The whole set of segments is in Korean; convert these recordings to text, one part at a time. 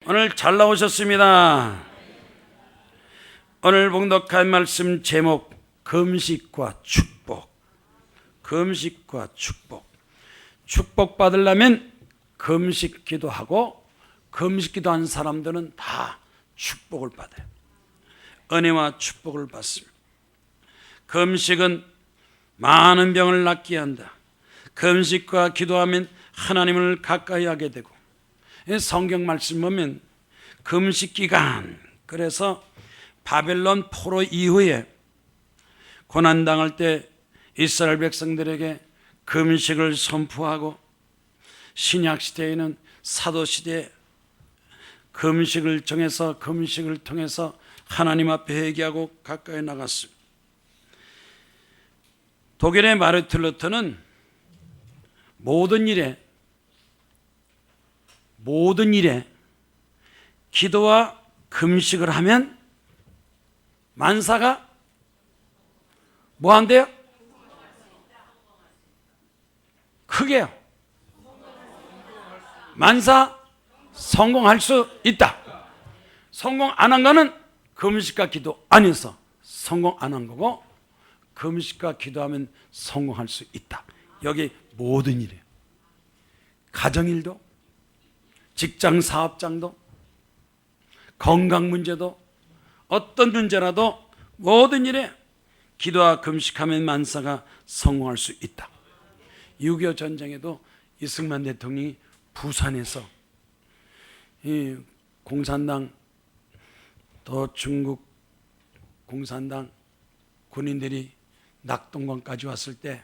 오늘 잘 나오셨습니다. 오늘 봉독할 말씀 제목 금식과 축복. 금식과 축복. 축복 받으려면 금식 기도하고 금식 기도한 사람들은 다 축복을 받아요. 은혜와 축복을 받습니다. 금식은 많은 병을 낫게 한다. 금식과 기도하면 하나님을 가까이 하게 되고, 성경 말씀 보면 금식 기간, 그래서 바벨론 포로 이후에 고난당할 때 이스라엘 백성들에게 금식을 선포하고, 신약시대에는 사도시대에 금식을 정해서 금식을 통해서 하나님 앞에 회개하고 가까이 나갔습니다. 독일의 마르틴 루터는 모든 일에 기도와 금식을 하면 만사가 뭐 한대요? 크게요. 만사 성공할 수 있다. 성공 안 한 거는 금식과 기도 안에서 성공 안 한 거고, 금식과 기도하면 성공할 수 있다. 여기 모든 일이에요. 가정일도, 직장 사업장도, 건강 문제도, 어떤 문제라도 모든 일에 기도와 금식하면 만사가 성공할 수 있다. 6.25 전쟁에도 이승만 대통령이 부산에서 이 공산당 또 중국 공산당 군인들이 낙동강까지 왔을 때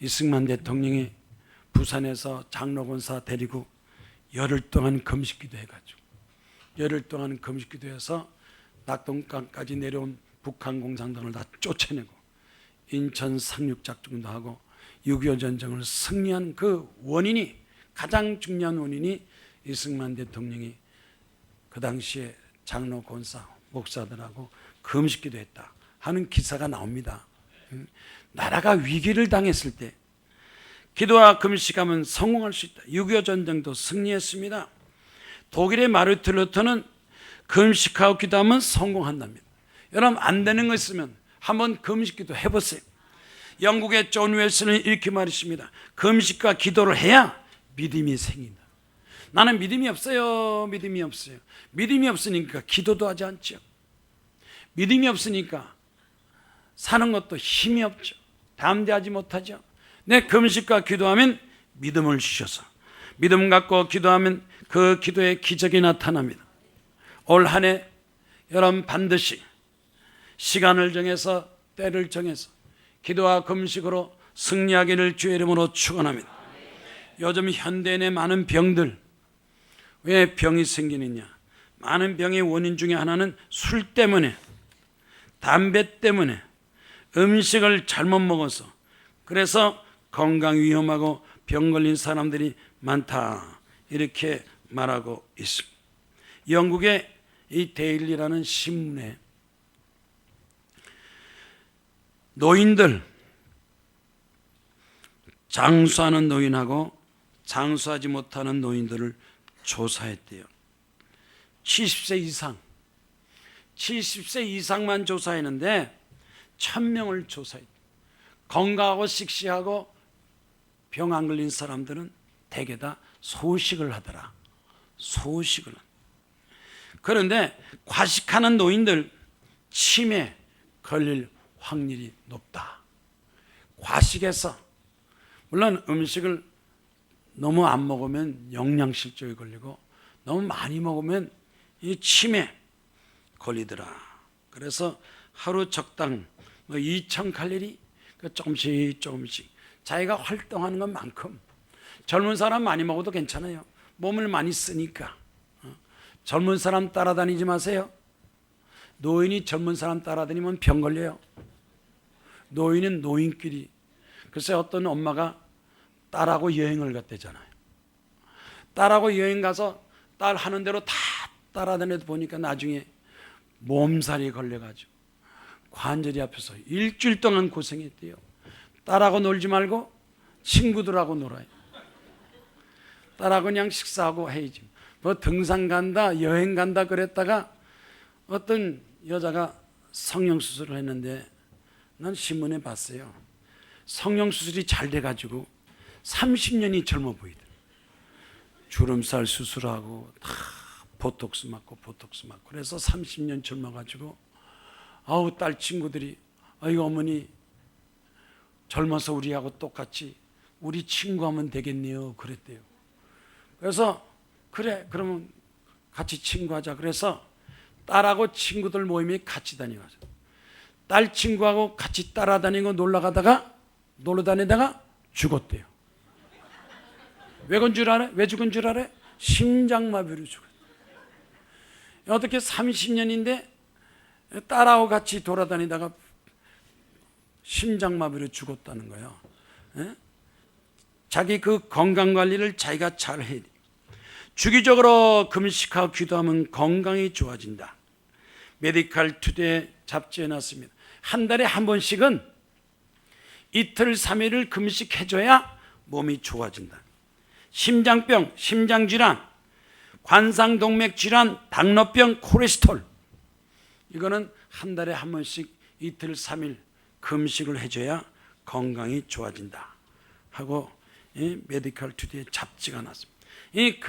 이승만 대통령이 부산에서 장로권사 데리고 열흘 동안 금식기도 해가지고, 열흘 동안 금식기도해서 낙동강까지 내려온 북한 공산당을 다 쫓아내고 인천 상륙작전도 하고 6.25 전쟁을 승리한 그 원인이, 가장 중요한 원인이 이승만 대통령이 그 당시에 장로 권사 목사들하고 금식기도 했다 하는 기사가 나옵니다. 나라가 위기를 당했을 때 기도와 금식하면 성공할 수 있다. 6.25 전쟁도 승리했습니다. 독일의 마르틴 루터는 금식하고 기도하면 성공한답니다. 여러분, 안 되는 거 있으면 한번 금식기도 해보세요. 영국의 존 웰스는 이렇게 말했습니다. 금식과 기도를 해야 믿음이 생긴다. 나는 믿음이 없어요. 믿음이 없어요. 믿음이 없으니까 기도도 하지 않죠. 믿음이 없으니까 사는 것도 힘이 없죠. 담대하지 못하죠. 내 금식과 기도하면 믿음을 주셔서 믿음 갖고 기도하면 그 기도에 기적이 나타납니다. 올 한 해 여러분 반드시 시간을 정해서, 때를 정해서 기도와 금식으로 승리하기를 주의 이름으로 축원합니다. 요즘 현대인의 많은 병들, 왜 병이 생기느냐? 많은 병의 원인 중에 하나는 술 때문에, 담배 때문에, 음식을 잘못 먹어서, 그래서 건강 위험하고 병 걸린 사람들이 많다, 이렇게 말하고 있습니다. 영국의 이 데일리라는 신문에 노인들, 장수하는 노인하고 장수하지 못하는 노인들을 조사했대요. 70세 이상만 조사했는데 1000명을 조사했대요. 건강하고 씩씩하고 병 안 걸린 사람들은 대개 다 소식을 하더라. 소식을. 그런데 과식하는 노인들 치매 걸릴 확률이 높다. 과식해서, 물론 음식을 너무 안 먹으면 영양실조에 걸리고 너무 많이 먹으면 이 치매 걸리더라. 그래서 하루 적당 2000칼로리 조금씩 자기가 활동하는 것만큼, 젊은 사람 많이 먹어도 괜찮아요. 몸을 많이 쓰니까. 젊은 사람 따라다니지 마세요. 노인이 젊은 사람 따라다니면 병 걸려요. 노인은 노인끼리. 글쎄 어떤 엄마가 딸하고 여행을 갔대잖아요. 딸하고 여행 가서 딸 하는 대로 다 따라다녀도 보니까 나중에 몸살이 걸려가지고 관절이 아파서 일주일 동안 고생했대요. 딸하고 놀지 말고 친구들하고 놀아요. 딸하고 그냥 식사하고 해야지. 뭐 등산 간다, 여행 간다 그랬다가 어떤 여자가 성형수술을 했는데 난 신문에 봤어요. 성형수술이 잘 돼가지고 30년이 젊어 보이더라. 주름살 수술하고 다 보톡스 맞고 그래서 30년 젊어가지고 아우 딸 친구들이 아이고 어머니 젊어서 우리하고 똑같이 우리 친구하면 되겠네요 그랬대요. 그래서 그래 그러면 같이 친구하자. 그래서 딸하고 친구들 모임에 같이 다녀가서 딸 친구하고 같이 따라다니고 놀러 다니다가 죽었대요. 왜 죽은 줄 알아? 심장마비로 죽었대요. 어떻게 30년인데 딸하고 같이 돌아다니다가 심장마비로 죽었다는 거예요. 에? 자기 그 건강관리를 자기가 잘 해야 돼요. 주기적으로 금식하고 기도하면 건강이 좋아진다. 메디칼 투데이 잡지에 났습니다. 한 달에 한 번씩은 이틀 3일을 금식해줘야 몸이 좋아진다. 심장병, 심장질환, 관상동맥질환, 당뇨병, 콜레스테롤 이거는 한 달에 한 번씩 이틀 3일 금식을 해줘야 건강이 좋아진다 하고 이 메디칼 투데이 잡지가 났습니다. 이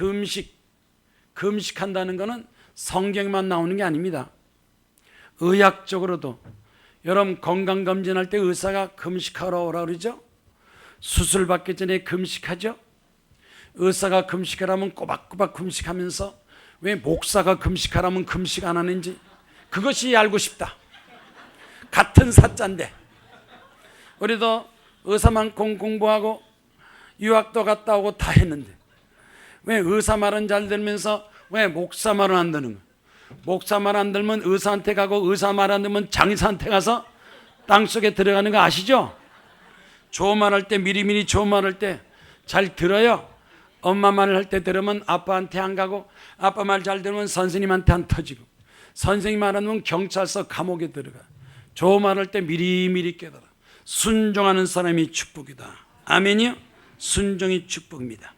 금식한다는 것은 성경만 나오는 게 아닙니다. 의학적으로도 여러분 건강검진할 때 의사가 금식하러 오라 그러죠? 수술 받기 전에 금식하죠? 의사가 금식하라면 꼬박꼬박 금식하면서 왜 목사가 금식하라면 금식 안 하는지 그것이 알고 싶다. 같은 사자인데 우리도 의사만큼 공부하고 유학도 갔다 오고 다 했는데 왜 의사 말은 잘 들으면서 왜 목사 말은 안 듣는 거야? 목사 말 안 들으면 의사한테 가고 의사 말 안 들으면 장의사한테 가서 땅속에 들어가는 거 아시죠? 좋은 말 할 때 미리미리 좋은 말 할 때 잘 들어요. 엄마 말을 할 때 들으면 아빠한테 안 가고 아빠 말 잘 들으면 선생님한테 안 터지고 선생님 말 안 들으면 경찰서 감옥에 들어가. 좋은 말 할 때 미리미리 깨달아. 순종하는 사람이 축복이다. 아멘이요? 순종이 축복입니다.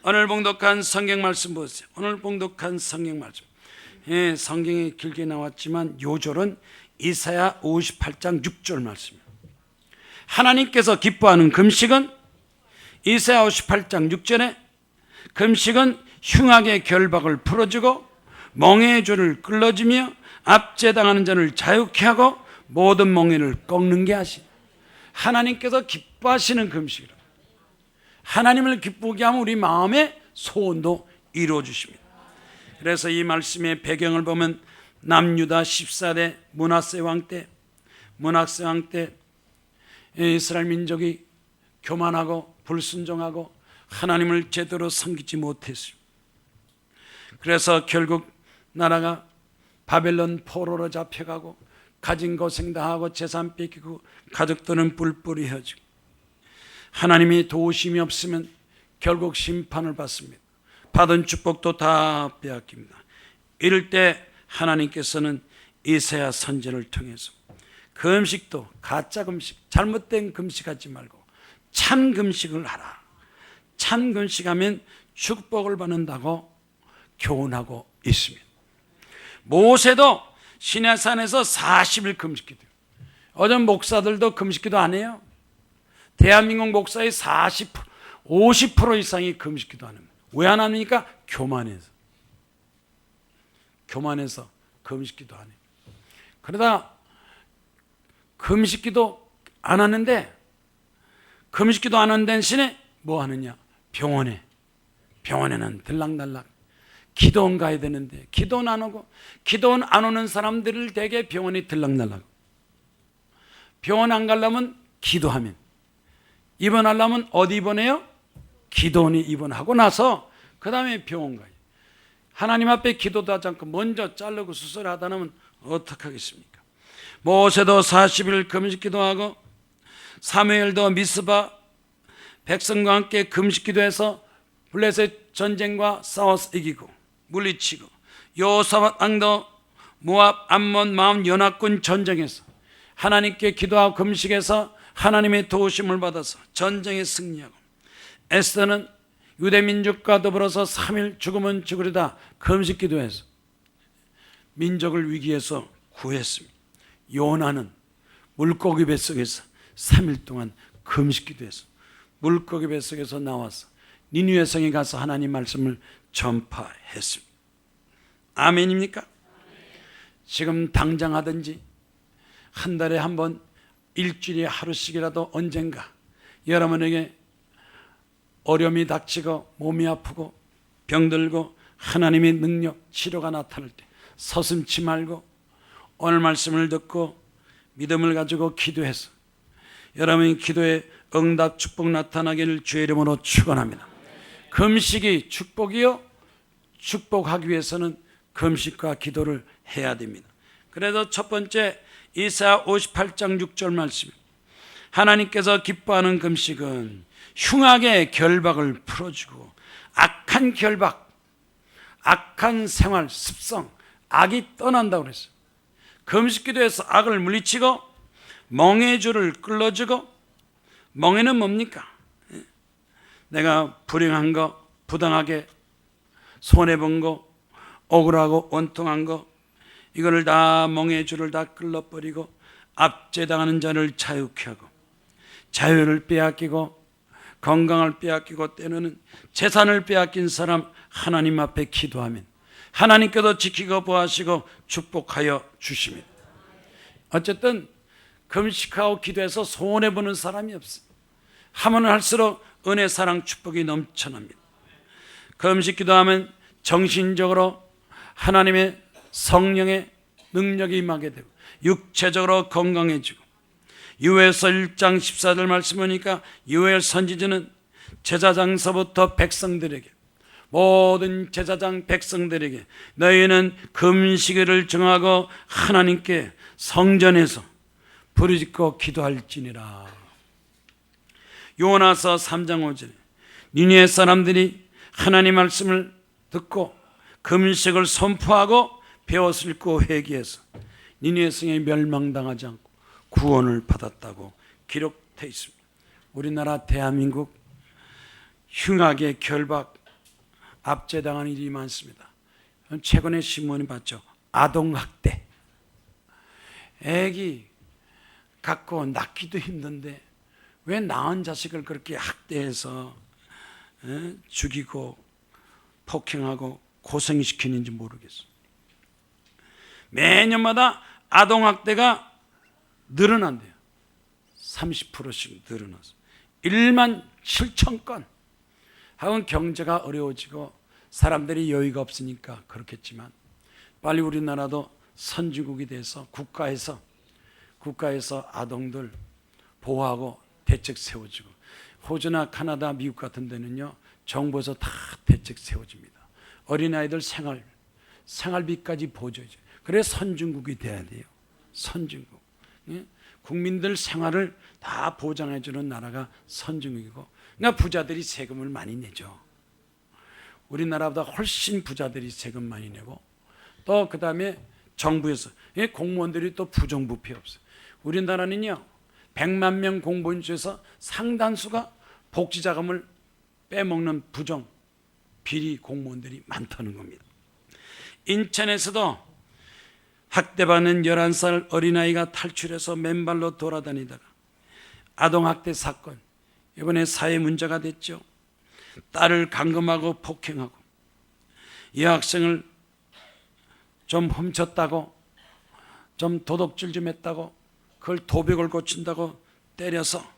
오늘 봉독한 성경 말씀 보세요. 오늘 봉독한 성경 말씀. 예, 성경에 길게 나왔지만 요절은 이사야 58장 6절 말씀입니다. 하나님께서 기뻐하는 금식은 이사야 58장 6절에 금식은 흉악의 결박을 풀어주고 멍에의 줄을 끌어주며 압제당하는 자를 자유케 하고 모든 멍에를 꺾는 게 하시. 하나님께서 기뻐하시는 금식이라. 하나님을 기쁘게 하면 우리 마음의 소원도 이루어 주십니다. 그래서 이 말씀의 배경을 보면 남유다 14대 므낫세 왕 때 이스라엘 민족이 교만하고 불순종하고 하나님을 제대로 섬기지 못했어요. 그래서 결국 나라가 바벨론 포로로 잡혀가고 가진 고생 다 하고 재산 뺏기고 가족들은 뿔뿔이 헤어지고 하나님이 도우심이 없으면 결국 심판을 받습니다. 받은 축복도 다 빼앗깁니다. 이럴 때 하나님께서는 이사야 선지자를 통해서 금식도 가짜 금식, 잘못된 금식하지 말고 참 금식을 하라. 참 금식하면 축복을 받는다고 교훈하고 있습니다. 모세도 시내산에서 40일 금식기도. 어전 목사들도 금식기도 안 해요. 대한민국 목사의 50% 이상이 금식기도 안 합니다. 왜 안 합니까? 교만해서 금식기도 안 해요. 그러다 금식기도 안 하는데 금식기도 안 하는 대신에 뭐 하느냐? 병원에는 들락날락 기도원 가야 되는데 기도원 안 오고 기도원 안 오는 사람들을 대개 병원에 들락날락. 병원 안 가려면 기도하면 입원하려면 어디 입원해요? 기도원에 입원하고 나서 그 다음에 병원 가요. 하나님 앞에 기도도 하지 않고 먼저 자르고 수술하다 놓으면 어떡하겠습니까? 모세도 40일 금식 기도하고 사무엘도 미스바 백성과 함께 금식 기도해서 블레셋 전쟁과 싸워서 이기고 물리치고 여호사밧 왕도 모압 암몬 마음 연합군 전쟁에서 하나님께 기도하고 금식해서 하나님의 도우심을 받아서 전쟁에 승리하고 에스더는 유대 민족과 더불어서 3일 죽으면 죽으리다 금식 기도해서 민족을 위기에서 구했습니다. 요나는 물고기 뱃속에서 3일 동안 금식 기도해서 물고기 뱃속에서 나와서 니느웨 성에 가서 하나님 말씀을 전파했습니다. 아멘입니까? 지금 당장 하든지 한 달에 한 번, 일주일에 하루씩이라도 언젠가 여러분에게 어려움이 닥치고 몸이 아프고 병들고 하나님의 능력, 치료가 나타날 때 서슴지 말고 오늘 말씀을 듣고 믿음을 가지고 기도해서 여러분의 기도에 응답 축복 나타나기를 주의 이름으로 축원합니다. 금식이 축복이요? 축복하기 위해서는 금식과 기도를 해야 됩니다. 그래서 첫 번째 이사야 58장 6절 말씀, 하나님께서 기뻐하는 금식은 흉악의 결박을 풀어주고 악한 결박, 악한 생활, 습성, 악이 떠난다고 그랬어요. 금식 기도에서 악을 물리치고 멍에의 줄을 끌어주고, 멍에는 뭡니까? 내가 불행한 거, 부당하게 손해본 거, 억울하고 원통한 거, 이거를 다 멍에의 줄을 다 끌어버리고 압제당하는 자를 자유케 하고, 자유를 빼앗기고 건강을 빼앗기고 때로는 재산을 빼앗긴 사람 하나님 앞에 기도하면 하나님께서 지키고 보호하시고 축복하여 주십니다. 어쨌든 금식하고 기도해서 손해보는 사람이 없어요. 하면 할수록 은혜, 사랑, 축복이 넘쳐납니다. 금식 기도하면 정신적으로 하나님의 성령의 능력이 임하게 되고 육체적으로 건강해지고, 요엘서 1장 14절 말씀 보니까 요엘 선지자는 제사장서부터 백성들에게, 모든 제사장 백성들에게 너희는 금식일을 정하고 하나님께 성전에서 부르짖고 기도할지니라. 요나서 3장 5절에 니느웨 사람들이 하나님 말씀을 듣고 금식을 선포하고 배옷을 입고 회개해서 니느웨 성에 멸망당하지 않고 구원을 받았다고 기록되어 있습니다. 우리나라 대한민국 흉악의 결박, 압제당하는 일이 많습니다. 최근에 신문을 봤죠. 아동학대. 애기 갖고 낳기도 힘든데 왜 낳은 자식을 그렇게 학대해서 죽이고 폭행하고 고생시키는지 모르겠어요. 매년마다 아동학대가 늘어난대요. 30%씩 늘어나서 1만 7천 건. 하여간 경제가 어려워지고 사람들이 여유가 없으니까 그렇겠지만 빨리 우리나라도 선진국이 돼서 국가에서 아동들 보호하고 대책 세워지고, 호주나 카나다, 미국 같은 데는요 정부에서 다 대책 세워집니다. 어린아이들 생활비까지 보조해줘요. 그래 선진국이 돼야 돼요. 선진국. 국민들 생활을 다 보장해주는 나라가 선진국이고, 그러니까 부자들이 세금을 많이 내죠. 우리나라보다 훨씬 부자들이 세금 많이 내고, 또 그 다음에 정부에서 공무원들이 또 부정부패 없어요. 우리나라는요 100만 명 공무원 중에서 상당수가 복지자금을 빼먹는 부정 비리 공무원들이 많다는 겁니다. 인천에서도 학대받는 11살 어린아이가 탈출해서 맨발로 돌아다니다가 아동학대 사건, 이번에 사회 문제가 됐죠. 딸을 감금하고 폭행하고, 이 학생을 좀 훔쳤다고, 좀 도둑질 좀 했다고, 그걸 도벽을 고친다고 때려서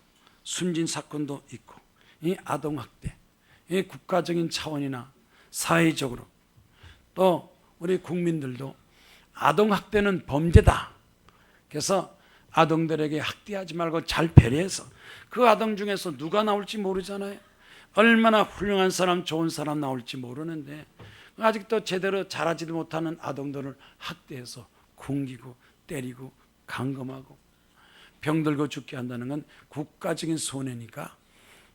숨진 사건도 있고, 이 아동학대, 이 국가적인 차원이나 사회적으로 또 우리 국민들도 아동학대는 범죄다. 그래서 아동들에게 학대하지 말고 잘 배려해서, 그 아동 중에서 누가 나올지 모르잖아요. 얼마나 훌륭한 사람, 좋은 사람 나올지 모르는데 아직도 제대로 자라지도 못하는 아동들을 학대해서 굶기고 때리고 감금하고 병들고 죽게 한다는 건 국가적인 손해니까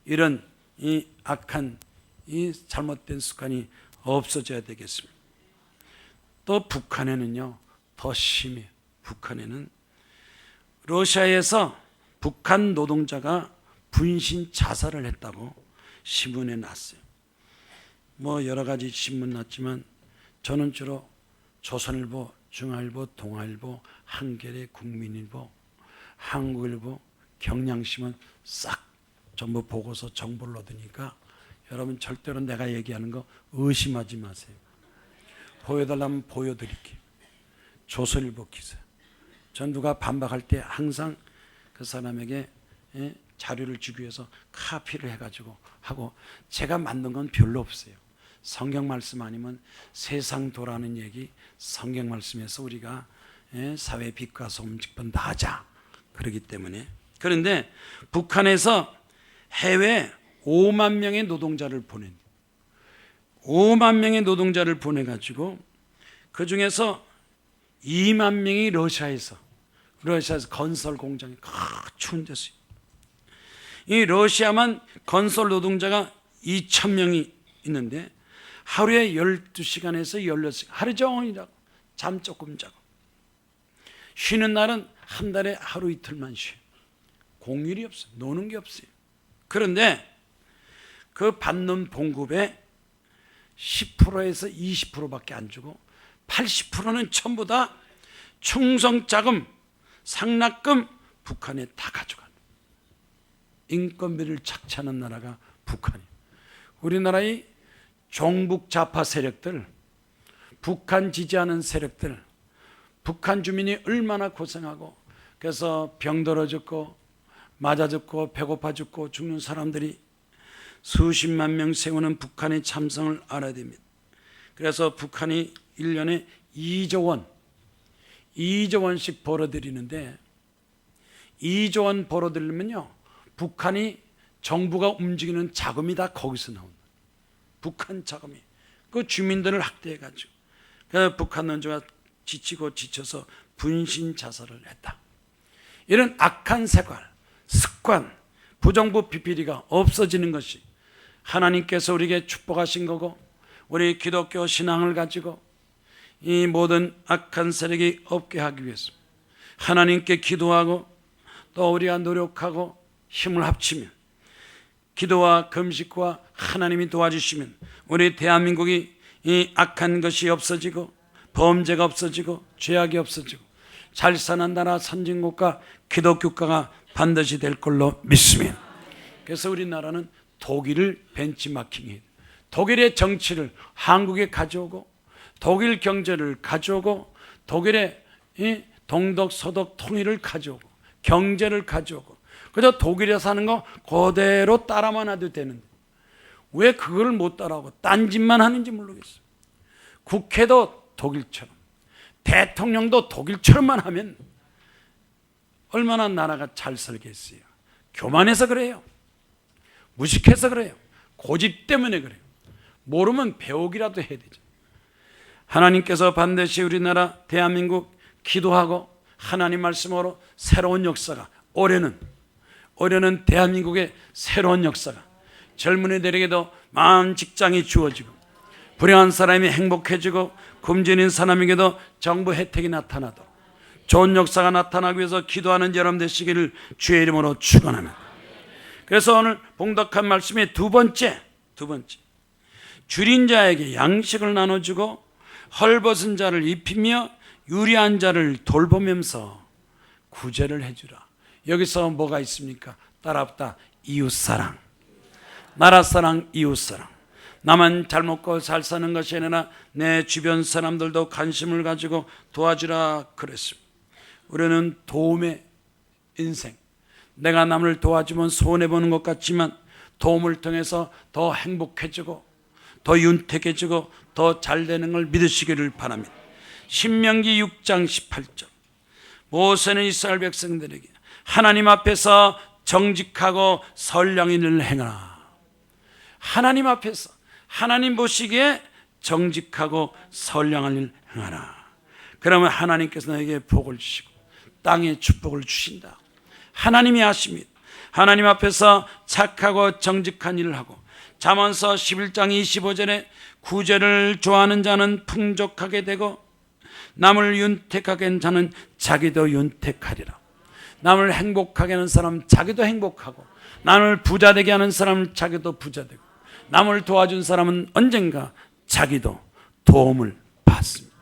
이런 이 악한 이 잘못된 습관이 없어져야 되겠습니다. 또 북한에는요 더 심해요. 북한에는 러시아에서 북한 노동자가 분신 자살을 했다고 신문에 났어요. 뭐 여러 가지 신문 났지만 저는 주로 조선일보, 중앙일보, 동아일보, 한겨레, 국민일보, 한국일보, 경향신문 싹 전부 보고서 정보를 얻으니까 여러분 절대로 내가 얘기하는 거 의심하지 마세요. 보여달라면 보여드릴게요. 조선일보 기사. 전 누가 반박할 때 항상 그 사람에게 자료를 주기 위해서 카피를 해가지고 하고, 제가 만든 건 별로 없어요. 성경 말씀 아니면 세상 돌아가는 얘기, 성경 말씀에서 우리가 사회 빛과 소금 직분 다 하자 그러기 때문에. 그런데 북한에서 해외 5만 명의 노동자를 보낸, 5만 명의 노동자를 보내가지고 그 중에서 2만 명이 러시아에서 건설 공장에 추운 데서, 이 러시아만 건설 노동자가 2,000명이 있는데 하루에 12시간에서 16시간 하루 종일 일하고 잠 조금 자고, 쉬는 날은 한 달에 하루 이틀만 쉬어요. 공휴일이 없어요. 노는 게 없어요. 그런데 그 받는 봉급의 10%에서 20%밖에 안 주고 80%는 전부 다 충성자금, 상납금 북한에 다 가져가는, 인건비를 착취하는 나라가 북한이에요. 우리나라의 종북 좌파 세력들, 북한 지지하는 세력들, 북한 주민이 얼마나 고생하고, 그래서 병들어 죽고 맞아 죽고 배고파 죽고 죽는 사람들이 수십만 명 세우는 북한의 참성을 알아야 됩니다. 그래서 북한이 1년에 2조 원씩 벌어들이는데, 2조 원 벌어들이면요, 북한이 정부가 움직이는 자금이 다 거기서 나온다. 북한 자금이 그 주민들을 학대해가지고, 그 북한 논주가 지치고 지쳐서 분신 자살을 했다. 이런 악한 생활, 습관, 부정부 비피리가 없어지는 것이 하나님께서 우리에게 축복하신 거고, 우리 기독교 신앙을 가지고 이 모든 악한 세력이 없게 하기 위해서 하나님께 기도하고, 또 우리가 노력하고 힘을 합치면, 기도와 금식과 하나님이 도와주시면 우리 대한민국이 이 악한 것이 없어지고 범죄가 없어지고 죄악이 없어지고 잘 사는 나라 선진국가 기독교국가가 반드시 될 걸로 믿습니다. 그래서 우리나라는 독일을 벤치마킹해요. 독일의 정치를 한국에 가져오고, 독일 경제를 가져오고, 독일의 동독 서독 통일을 가져오고, 경제를 가져오고, 그저 독일에 사는 거 그대로 따라만 해도 되는데 왜 그걸 못 따라하고 딴 짓만 하는지 모르겠어요. 국회도 독일처럼, 대통령도 독일처럼만 하면 얼마나 나라가 잘 살겠어요. 교만해서 그래요. 무식해서 그래요. 고집 때문에 그래요. 모르면 배우기라도 해야 되죠. 하나님께서 반드시 우리나라 대한민국 기도하고 하나님 말씀으로 새로운 역사가, 올해는 대한민국의 새로운 역사가, 젊은이들에게도 마음 직장이 주어지고, 불행한 사람이 행복해지고, 굶주린 사람에게도 정부 혜택이 나타나도록 좋은 역사가 나타나기 위해서 기도하는 여러분 되시기를 주의 이름으로 축원합니다. 그래서 오늘 봉독한 말씀의 두 번째, 줄인 자에게 양식을 나눠주고 헐벗은 자를 입히며 유리한 자를 돌보면서 구제를 해주라. 여기서 뭐가 있습니까? 따라붙다. 이웃사랑, 나라사랑, 이웃사랑. 나만 잘 먹고 잘 사는 것이 아니라 내 주변 사람들도 관심을 가지고 도와주라 그랬습니다. 우리는 도움의 인생, 내가 남을 도와주면 손해보는 것 같지만 도움을 통해서 더 행복해지고 더 윤택해지고 더 잘되는 걸 믿으시기를 바랍니다. 신명기 6장 18절, 모세는 이스라엘 백성들에게 하나님 앞에서 정직하고 선량한 일을 행하라. 하나님 앞에서, 하나님 보시기에 정직하고 선량한 일을 행하라. 그러면 하나님께서 너에게 복을 주시고 땅에 축복을 주신다. 하나님이 하십니다. 하나님 앞에서 착하고 정직한 일을 하고, 잠언서 11장 25절에 구제를 좋아하는 자는 풍족하게 되고 남을 윤택하게 하는 자는 자기도 윤택하리라. 남을 행복하게 하는 사람 자기도 행복하고, 남을 부자되게 하는 사람은 자기도 부자되고, 남을 도와준 사람은 언젠가 자기도 도움을 받습니다.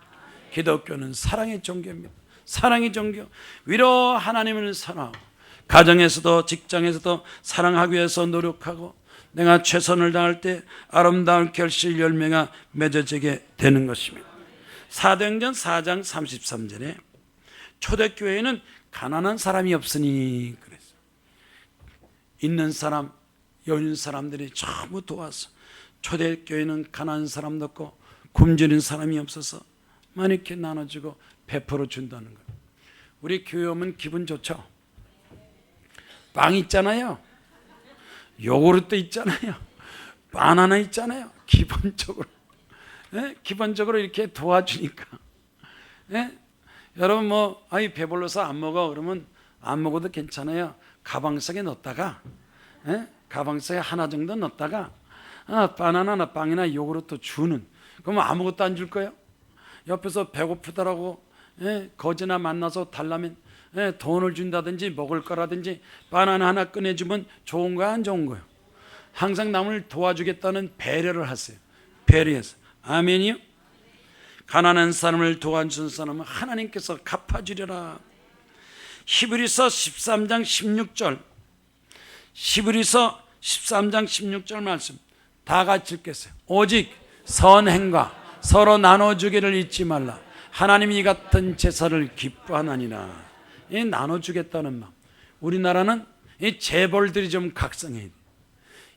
기독교는 사랑의 종교입니다. 사랑의 종교. 위로 하나님을 사랑하고 가정에서도 직장에서도 사랑하기 위해서 노력하고 내가 최선을 다할 때 아름다운 결실 열매가 맺어지게 되는 것입니다. 사도행전 4장 33절에 초대교회에는 가난한 사람이 없으니 그랬어요. 있는 사람, 여유 사람들이 전부 도와서 초대교회는 가난한 사람도 없고 굶주린 사람이 없어서 많이 이렇게 나눠주고 베풀어 준다는 거예요. 우리 교회 오면 기분 좋죠? 빵 있잖아요. 요구르트 있잖아요. 바나나 있잖아요. 기본적으로. 네? 기본적으로 이렇게 도와주니까. 네? 여러분 아이 배불러서 안 먹어 그러면 안 먹어도 괜찮아요. 가방 속에 넣었다가 가방 속에 하나 정도 넣었다가 바나나나 빵이나 요구르트 주는. 그러면 아무것도 안 줄 거예요? 옆에서 배고프더라고 거지나 만나서 달라면 돈을 준다든지 먹을 거라든지 바나나 하나 꺼내주면 좋은 거야 안 좋은 거예요? 항상 남을 도와주겠다는 배려를 하세요. 배려해서. 아멘이요? 가난한 사람을 도와주는 사람은 하나님께서 갚아주려라. 히브리서 13장 16절 히브리서 13장 16절 말씀 다 같이 읽겠어요. 오직 선행과 서로 나눠주기를 잊지 말라. 하나님이 이 같은 제사를 기뻐하나니라. 이 나눠주겠다는 마음. 우리나라는 이 재벌들이 좀 각성해야 돼.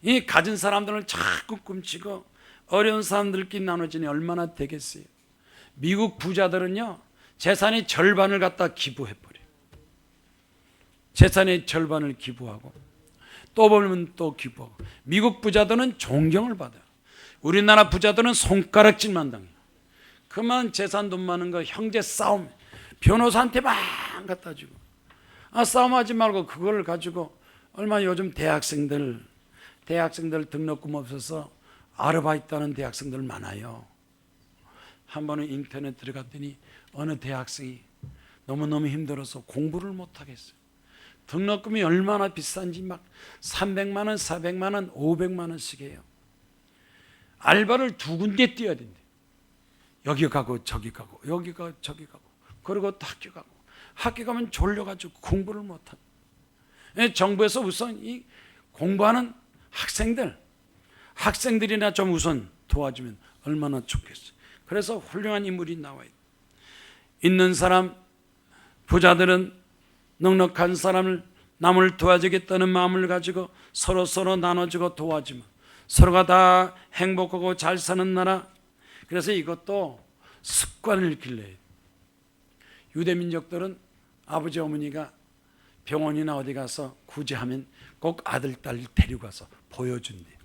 이 가진 사람들은 자꾸 끔찍고 어려운 사람들끼리 나눠지니 얼마나 되겠어요. 미국 부자들은요 재산의 절반을 갖다 기부해버려요. 재산의 절반을 기부하고 또 벌면 또 기부하고. 미국 부자들은 존경을 받아요. 우리나라 부자들은 손가락질만 당해요. 그만 재산 돈 많은 거 형제 싸움 변호사한테 막 갖다 주고 싸움하지 말고 그걸 가지고 얼마나 요즘 대학생들 등록금 없어서 아르바이트 하는 대학생들 많아요. 한 번은 인터넷 들어갔더니 어느 대학생이 너무너무 힘들어서 공부를 못하겠어요. 등록금이 얼마나 비싼지 막 300만 원, 400만 원, 500만 원씩 해요. 알바를 2군데 뛰어야 된대. 여기 가고 저기 가고 여기 가고 저기 가고 그리고 또 학교 가고 학교 가면 졸려가지고 공부를 못한다. 정부에서 우선 이 공부하는 학생들이나 좀 우선 도와주면 얼마나 좋겠어요. 그래서 훌륭한 인물이 나와요. 있는 사람, 부자들은 넉넉한 사람을 남을 도와주겠다는 마음을 가지고 서로 나눠주고 도와주면 서로가 다 행복하고 잘 사는 나라. 그래서 이것도 습관을 길러요. 유대민족들은 아버지 어머니가 병원이나 어디 가서 구제하면 꼭 아들 딸 데리고 가서 보여준대요.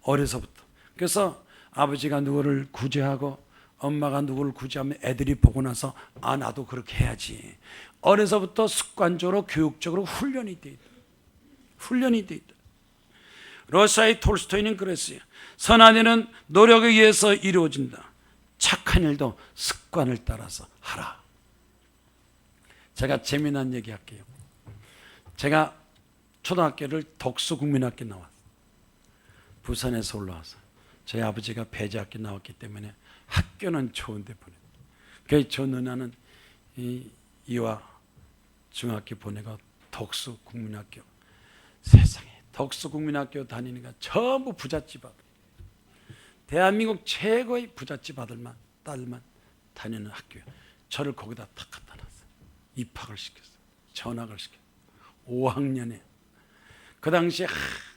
어려서부터. 그래서 아버지가 누구를 구제하고 엄마가 누구를 구제하면 애들이 보고 나서 나도 그렇게 해야지. 어려서부터 습관적으로 교육적으로 훈련이 돼 있다. 훈련이 돼 있다. 러시아의 톨스토이는 그랬어요. 선한 일은 노력에 의해서 이루어진다. 착한 일도 습관을 따라서 하라. 제가 재미난 얘기 할게요. 제가 초등학교를 덕수국민학교 나왔어요. 부산에서 올라와서 저희 아버지가 배재학교 나왔기 때문에 학교는 좋은데 보냈어요. 그래서 저 누나는 이화 중학교 보내고 덕수국민학교. 세상에 덕수국민학교 다니니까 전부 부잣집 아들. 대한민국 최고의 부잣집 아들만 딸만 다니는 학교예요. 저를 거기다 탁 갖다 놨어요. 입학을 시켰어요. 전학을 시켰어요. 5학년에. 그 당시에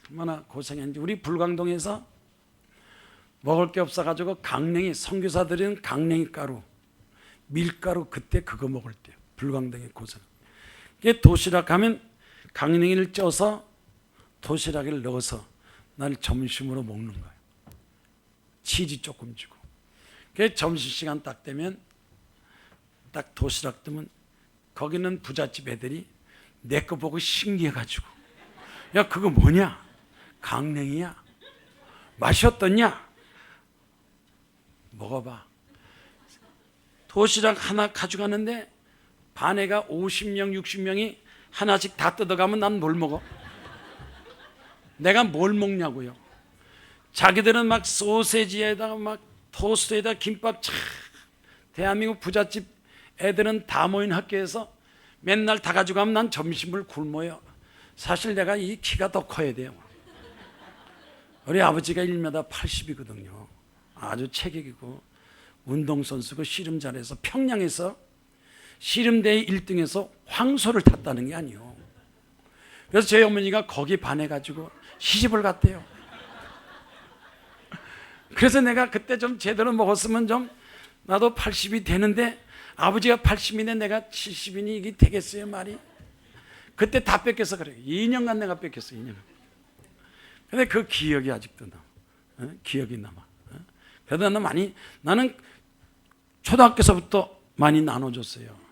얼마나 고생했는지. 우리 불광동에서 먹을 게 없어가지고 강냉이, 선교사들은 강냉이 가루, 밀가루 그때 그거 먹을 때요. 불광동에 고생. 도시락 하면 강냉이를 쪄서 도시락에 넣어서 날 점심으로 먹는 거예요. 치즈 조금 주고. 점심시간 딱 되면 딱 도시락 뜨면 거기는 부잣집 애들이 내 거 보고 신기해가지고 야 그거 뭐냐? 강냉이야? 맛이 어떻냐? 먹어봐. 도시락 하나 가져가는데 반 애가 50명 60명이 하나씩 다 뜯어가면 난 뭘 먹어? 내가 뭘 먹냐고요. 자기들은 막 소세지에다가 막 토스트에다 김밥 차. 대한민국 부잣집 애들은 다 모인 학교에서 맨날 다 가지고 가면 난 점심을 굶어요. 사실 내가 이 키가 더 커야 돼요. 우리 아버지가 1m 80이거든요. 아주 체격이고 운동선수고 씨름 잘해서 평양에서 씨름대회 1등에서 황소를 탔다는 게 아니에요. 그래서 저희 어머니가 거기 반해가지고 시집을 갔대요. 그래서 내가 그때 좀 제대로 먹었으면 좀 나도 80이 되는데 아버지가 80인데 내가 70이니 이게 되겠어요 말이? 그때 다 뺏겨서 그래요. 2년간 내가 뺏겼어요. 2년간. 근데 그 기억이 아직도 남아. 기억이 남아. 그래도 나는 초등학교서부터 많이 나눠줬어요.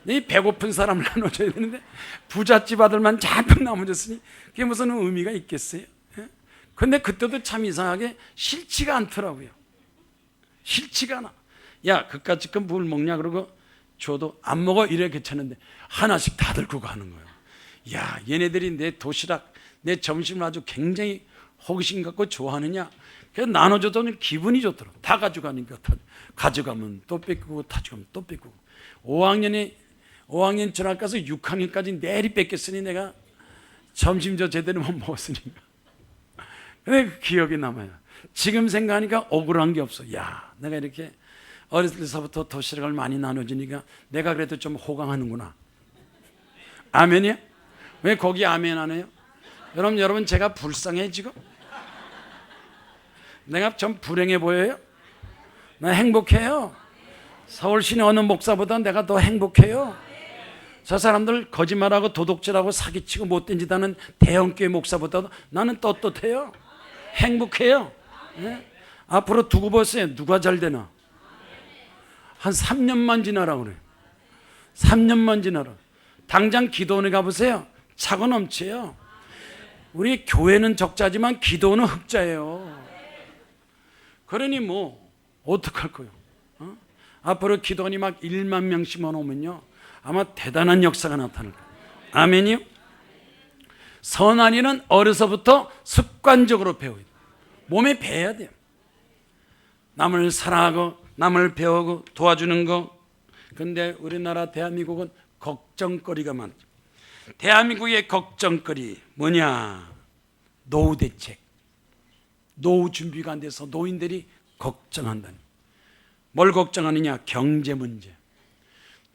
이 배고픈 사람을 나눠줘야 되는데 부잣집 아들만 잔뜩 나눠줬으니 그게 무슨 의미가 있겠어요? 근데 그때도 참 이상하게 싫지가 않더라고요. 싫지가 않아. 야, 그깟 지금 뭘 먹냐 그러고 줘도 안 먹어 이래 괜찮은데 하나씩 다 들고 가는 거예요. 야, 얘네들이 내 도시락, 내 점심을 아주 굉장히 호기심 갖고 좋아하느냐. 그래서 나눠줘도 기분이 좋더라고. 다 가져가니까 가져가면 또 뺏기고 가져가면 또 뺏기고. 5학년 전학 가서 6학년까지 내리 뺏겼으니 내가 점심도 제대로 못 먹었으니까. 근데 그 기억이 남아요. 지금 생각하니까 억울한 게 없어. 야, 내가 이렇게 어렸을 때서부터 도시락을 많이 나눠주니까 내가 그래도 좀 호강하는구나. 아멘이요? 왜 거기 아멘 안 해요? 여러분 제가 불쌍해 지금? 내가 좀 불행해 보여요? 나 행복해요. 서울 시내 어느 목사보다 내가 더 행복해요. 저 사람들 거짓말하고 도둑질하고 사기치고 못된 짓 하는 대형교회 목사보다도 나는 떳떳해요. 행복해요. 네? 앞으로 두고 보세요. 누가 잘 되나? 한 3년만 지나라 그래요. 3년만 지나라. 당장 기도원에 가보세요. 차고 넘쳐요. 우리 교회는 적자지만 기도원은 흑자예요. 그러니 뭐 어떡할 거예요? 앞으로 기도원이 막 1만 명씩만 오면요 아마 대단한 역사가 나타날 거예요. 아멘이요? 선한 일은 어려서부터 습관적으로 배워야 돼요. 몸에 배워야 돼요. 남을 사랑하고 남을 배우고 도와주는 거. 근데 우리나라 대한민국은 걱정거리가 많죠. 대한민국의 걱정거리 뭐냐? 노후 대책. 노후 준비가 안 돼서 노인들이 걱정한다니. 뭘 걱정하느냐? 경제 문제.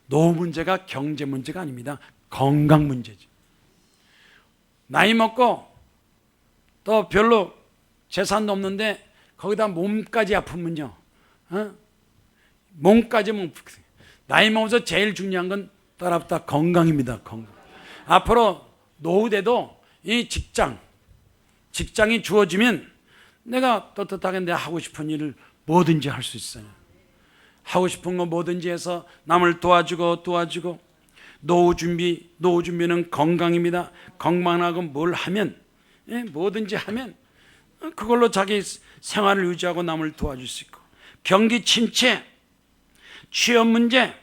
노후 문제가 경제 문제가 아닙니다. 건강 문제죠. 나이 먹고 또 별로 재산도 없는데 거기다 몸까지 아프면요. 몸까지 나이 먹어서 제일 중요한 건 따라붙다 건강입니다. 건강. 앞으로 노후 돼도 이 직장이 주어지면 내가 떳떳하게 내가 하고 싶은 일을 뭐든지 할 수 있어요. 하고 싶은 거 뭐든지 해서 남을 도와주고 노후 준비는 건강입니다. 건강하고 뭘 하면 뭐든지 하면 그걸로 자기 생활을 유지하고 남을 도와줄 수 있고 경기 침체, 취업 문제,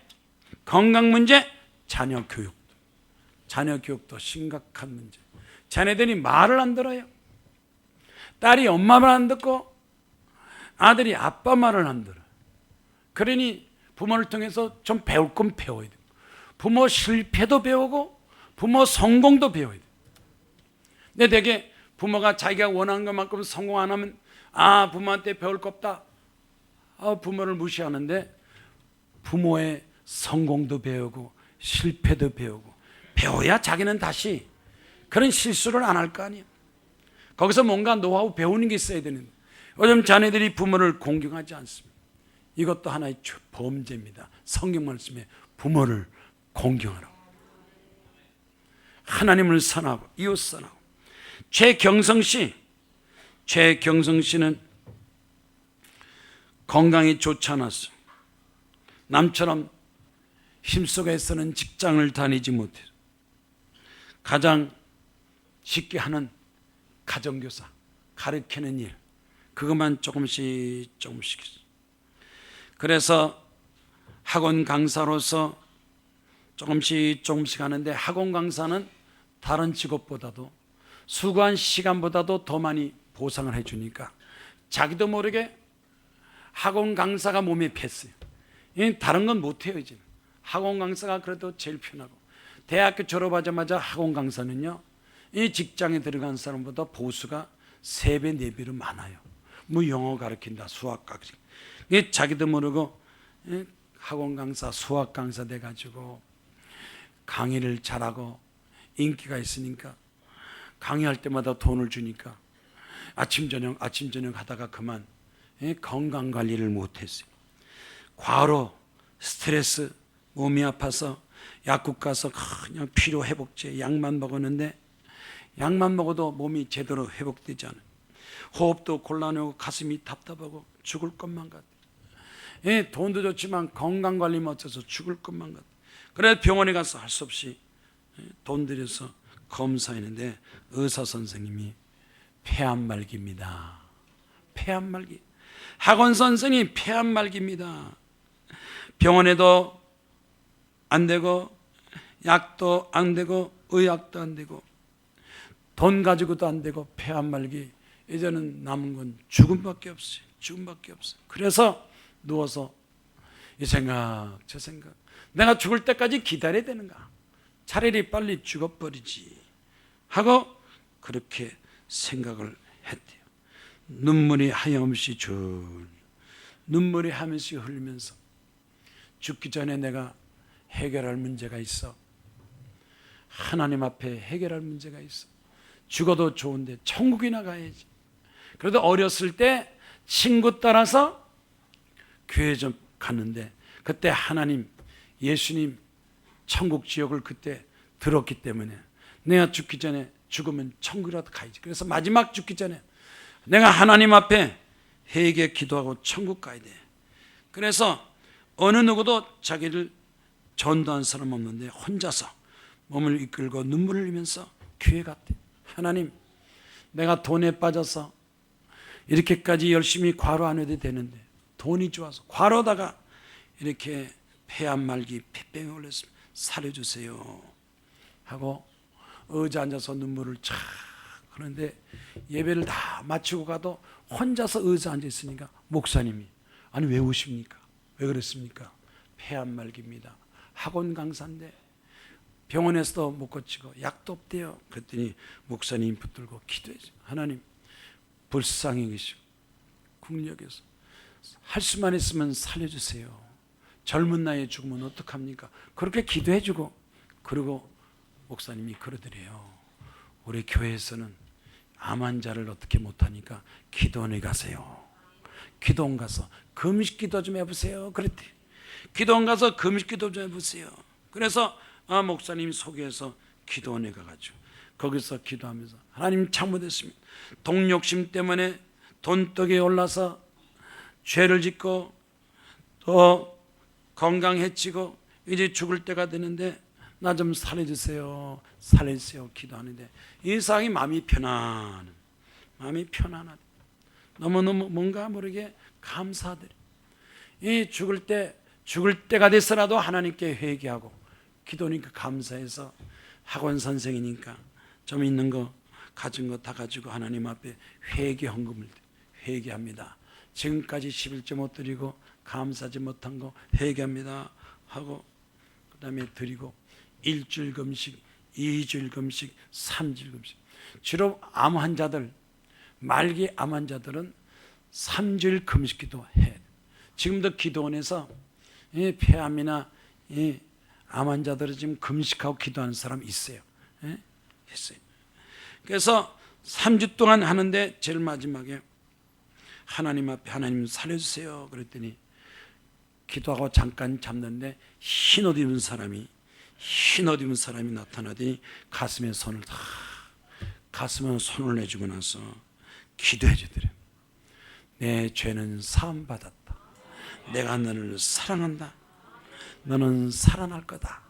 건강 문제, 자녀 교육도 심각한 문제. 자녀들이 말을 안 들어요. 딸이 엄마 말 안 듣고 아들이 아빠 말을 안 들어요. 그러니 부모를 통해서 좀 배울 건 배워야 돼요. 부모 실패도 배우고 부모 성공도 배워야 돼요. 근데 되게 부모가 자기가 원하는 것만큼 성공 안 하면 부모한테 배울 거 없다. 부모를 무시하는데 부모의 성공도 배우고 실패도 배우고 배워야 자기는 다시 그런 실수를 안 할 거 아니에요. 거기서 뭔가 노하우 배우는 게 있어야 되는데 요즘 자녀들이 부모를 공경하지 않습니다. 이것도 하나의 범죄입니다. 성경 말씀에 부모를 공경하라고. 하나님을 선하고 이웃 선하고. 최경성 씨는 건강이 좋지 않았어요. 남처럼 힘속에서는 직장을 다니지 못해요. 가장 쉽게 하는 가정교사, 가르치는 일, 그것만 조금씩 했어요. 그래서 학원 강사로서 조금씩 하는데 학원 강사는 다른 직업보다도 수고한 시간보다도 더 많이 보상을 해주니까 자기도 모르게 학원 강사가 몸에 뱄어요. 다른 건 못해요. 이제 학원 강사가 그래도 제일 편하고, 대학교 졸업하자마자 학원 강사는요, 이 직장에 들어간 사람보다 보수가 3배 4배로 많아요. 뭐 영어 가르친다, 수학 가르친다. 자기도 모르고 학원 강사, 수학 강사 돼가지고 강의를 잘하고 인기가 있으니까 강의할 때마다 돈을 주니까 아침 저녁 하다가 그만 건강 관리를 못했어요. 과로, 스트레스, 몸이 아파서 약국 가서 그냥 피로 회복제 약만 먹었는데, 약만 먹어도 몸이 제대로 회복되지 않아요. 호흡도 곤란하고 가슴이 답답하고 죽을 것만 같아요. 돈도 좋지만 건강관리 못해서 죽을 것만 같아요. 그래서 병원에 가서 할 수 없이 돈 들여서 검사했는데 의사 선생님이 폐암말기입니다. 폐암말기. 학원 선생이 폐암말기입니다. 병원에도 안 되고 약도 안 되고 의학도 안 되고 돈 가지고도 안 되고 폐암말기. 이제는 남은 건 죽음밖에 없어요. 죽음밖에 없어요. 그래서 누워서 이 생각 저 생각, 내가 죽을 때까지 기다려야 되는가? 차라리 빨리 죽어버리지 하고 그렇게 생각을 했대요. 눈물이 하염없이 눈물이 하염없이 흘리면서, 죽기 전에 내가 해결할 문제가 있어. 하나님 앞에 해결할 문제가 있어. 죽어도 좋은데 천국이나 가야지. 그래도 어렸을 때 친구 따라서 교회 좀 갔는데, 그때 하나님, 예수님 천국 지옥을 그때 들었기 때문에 내가 죽기 전에 죽으면 천국이라도 가야지. 그래서 마지막 죽기 전에 내가 하나님 앞에 회개 기도하고 천국 가야 돼. 그래서 어느 누구도 자기를 전도한 사람 없는데 혼자서 몸을 이끌고 눈물을 흘리면서 교회 갔대. 하나님, 내가 돈에 빠져서 이렇게까지 열심히 과로 안 해도 되는데 돈이 좋아서 과로다가 이렇게 폐암말기 폐병에 걸렸으면 살려주세요 하고 의자 앉아서 눈물을 쫙 하는데, 예배를 다 마치고 가도 혼자서 의자 앉아 있으니까 목사님이, 아니 왜 우십니까? 왜 그랬습니까? 폐암말기입니다. 학원 강사인데 병원에서도 못 고치고 약도 없대요. 그랬더니 목사님 붙들고 기도해줘. 하나님, 불쌍히 계시고 국력에서 할 수만 있으면 살려주세요. 젊은 나이에 죽으면 어떡합니까? 그렇게 기도해주고, 그리고 목사님이 그러더래요. 우리 교회에서는 암 환자를 어떻게 못하니까 기도원에 가세요. 기도원 가서 금식기도 좀 해보세요. 그랬대. 기도원 가서 금식기도 좀 해보세요. 그래서 목사님이 소개해서 기도원에 가가지고 거기서 기도하면서, 하나님 잘못했습니다. 동욕심 때문에 돈떡에 올라서 죄를 짓고 또 건강해지고 이제 죽을 때가 되는데 나 좀 살려주세요. 살려주세요. 기도하는데 이 사람이 마음이 편안하다. 너무너무 뭔가 모르게 감사드려. 이 죽을 때가 됐어라도 하나님께 회개하고 기도니까 감사해서, 학원 선생이니까 좀 있는 거 가진 거 다 가지고 하나님 앞에 회개 헌금을 회개합니다. 지금까지 11조 못 드리고 감사하지 못한 거 회개합니다 하고, 그 다음에 드리고 1주일 금식, 2주일 금식, 3주일 금식. 주로 암 환자들, 말기 암 환자들은 3주일 금식기도 해. 지금도 기도원에서 이 폐암이나 이 암 환자들은 지금 금식하고 기도하는 사람 있어요. 있어요. 그래서 3주 동안 하는데 제일 마지막에 하나님 앞에, 하나님 살려주세요 그랬더니 기도하고 잠깐 잡는데 흰 옷 입은 사람이 나타나더니 가슴에 손을 내주고 나서 기도해 주더래요. 내 죄는 사함 받았다. 내가 너를 사랑한다. 너는 살아날 거다.